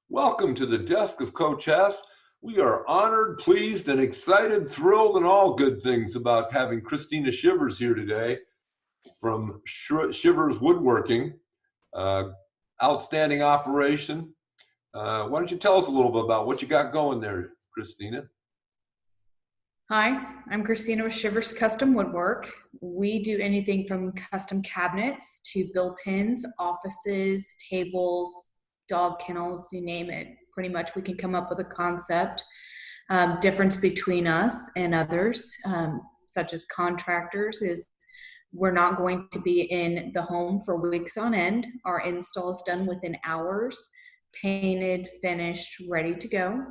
Welcome to the desk of Coach Hess. We are honored, pleased, and excited, thrilled, and all good things about having Khrystina Shivers here today from Shivers Woodworking. Outstanding operation. Why don't you tell us a little bit about what you got going there, Khrystina? Hi, I'm Khrystina with Shivers Custom Woodwork. We do anything from custom cabinets to built-ins, offices, tables, dog kennels, you name it. Pretty much we can come up with a concept. Difference between us and others, such as contractors, is we're not going to be in the home for weeks on end. Our install is done within hours, painted, finished, ready to go.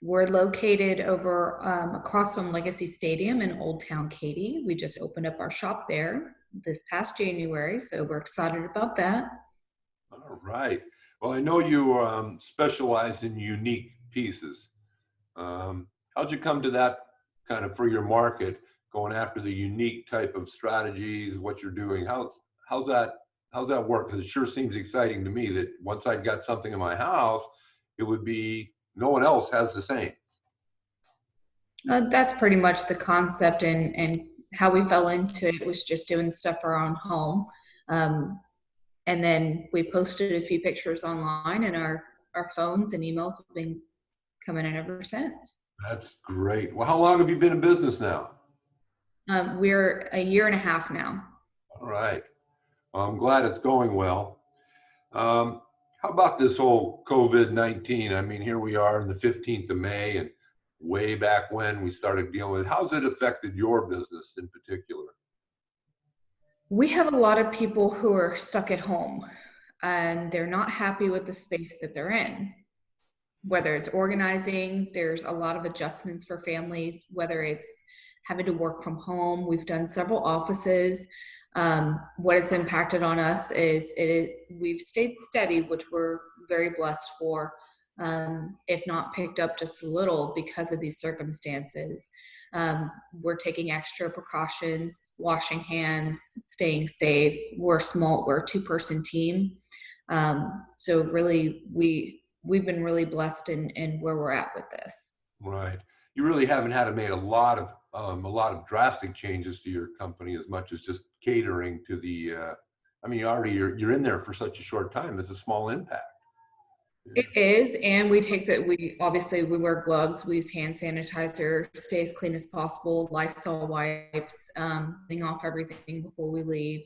We're located over across from Legacy Stadium in Old Town Katy. We just opened up our shop there this past January, so we're excited about that. All right. Well, I know you specialize in unique pieces. How'd you come to that kind of for your market, going after the unique type of strategies, what you're doing? How's that work? Because it sure seems exciting to me that once I got something in my house, it would be no one else has the same. That's pretty much the concept, and how we fell into it was just doing stuff for our own home. And then we posted a few pictures online, and our phones and emails have been coming in ever since. That's great. Well, how long have you been in business now? We're a year and a half now. All right. Well, I'm glad it's going well. How about this whole COVID-19? I mean, here we are on the 15th of May, and way back when we started dealing with it. How's it affected your business in particular? We have a lot of people who are stuck at home and they're not happy with the space that they're in. Whether it's organizing, there's a lot of adjustments for families, whether it's having to work from home. We've done several offices. What it's impacted on us is we've stayed steady, which we're very blessed for, if not picked up just a little because of these circumstances. We're taking extra precautions, washing hands, staying safe. We're a two-person team. So really, we've been really blessed in where we're at with this. Right. You really haven't had to make a lot of drastic changes to your company as much as just catering to the. I mean, you're in there for such a short time. It's a small impact. It is, and we obviously wear gloves, we use hand sanitizer, stay as clean as possible, Lysol wipes, cleaning off everything before we leave.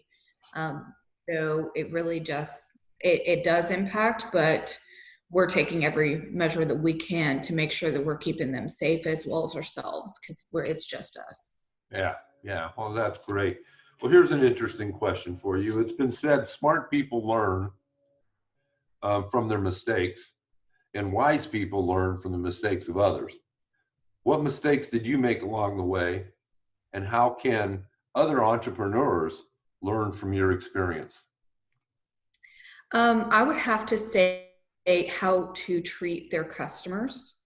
So it really just it does impact, but we're taking every measure that we can to make sure that we're keeping them safe as well as ourselves, because it's just us. Yeah, yeah. Well, that's great. Well, here's an interesting question for you. It's been said smart people learn from their mistakes, and wise people learn from the mistakes of others. What mistakes did you make along the way, and how can other entrepreneurs learn from your experience? I would have to say how to treat their customers.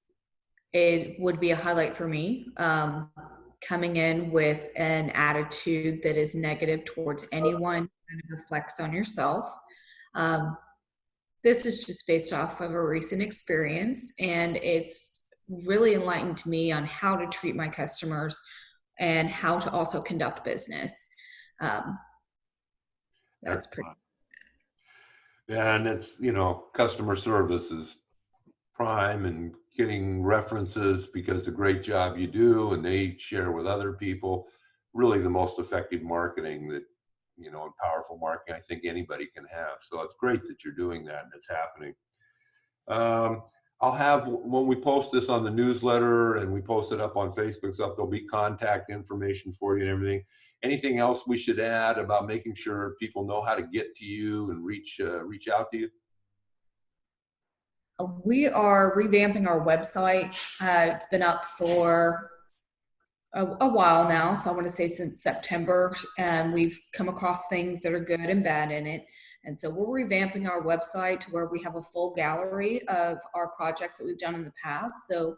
It would be a highlight for me. Coming in with an attitude that is negative towards anyone kind of reflects on yourself. This is just based off of a recent experience, and it's really enlightened me on how to treat my customers and how to also conduct business. That's pretty. Yeah, and it's, customer service is prime, and getting references because the great job you do and they share with other people, really the most effective marketing that, and powerful marketing I think anybody can have. So it's great that you're doing that and it's happening. I'll have, when we post this on the newsletter and we post it up on Facebook stuff, there'll be contact information for you and everything. Anything else we should add about making sure people know how to get to you and reach out to you? We are revamping our website. It's been up for a while now, so I want to say since September, and we've come across things that are good and bad in it. And so we're revamping our website to where we have a full gallery of our projects that we've done in the past. So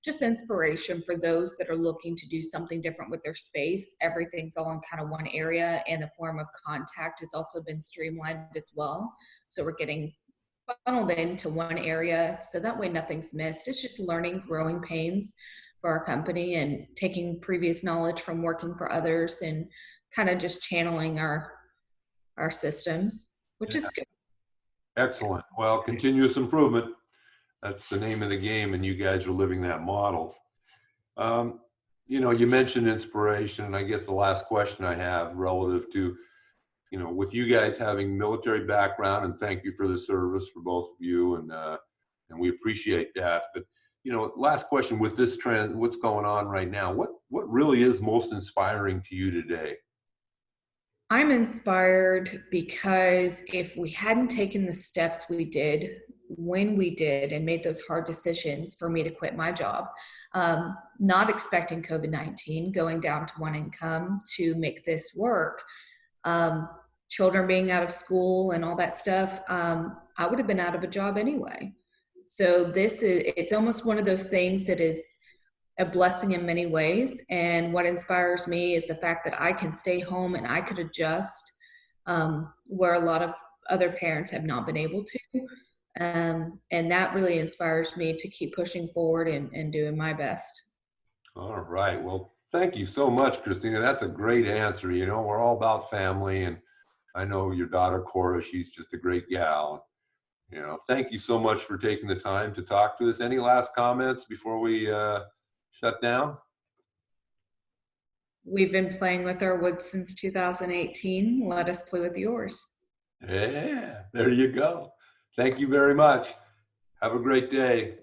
just inspiration for those that are looking to do something different with their space. Everything's all in kind of one area, and the form of contact has also been streamlined as well. So we're getting funneled into one area so that way nothing's missed. It's just learning growing pains for our company and taking previous knowledge from working for others and kind of just channeling our systems, which is good. Excellent. Well, continuous improvement. That's the name of the game, and you guys are living that model. Um, you mentioned inspiration, and I guess the last question I have relative to, with you guys having military background, and thank you for the service for both of you, and we appreciate that. But last question with this trend, what's going on right now? What really is most inspiring to you today? I'm inspired because if we hadn't taken the steps we did when we did and made those hard decisions for me to quit my job, not expecting COVID-19, going down to one income to make this work, um, children being out of school and all that stuff, I would have been out of a job anyway. So it's almost one of those things that is a blessing in many ways. And what inspires me is the fact that I can stay home and I could adjust, where a lot of other parents have not been able to. And that really inspires me to keep pushing forward and doing my best. All right. Well, thank you so much, Christina. That's a great answer. We're all about family, and I know your daughter, Cora, she's just a great gal. Thank you so much for taking the time to talk to us. Any last comments before we shut down? We've been playing with our wood since 2018. Let us play with yours. Yeah, there you go. Thank you very much. Have a great day.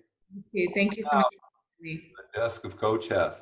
Thank you so much for having me. The desk of Coach Hess.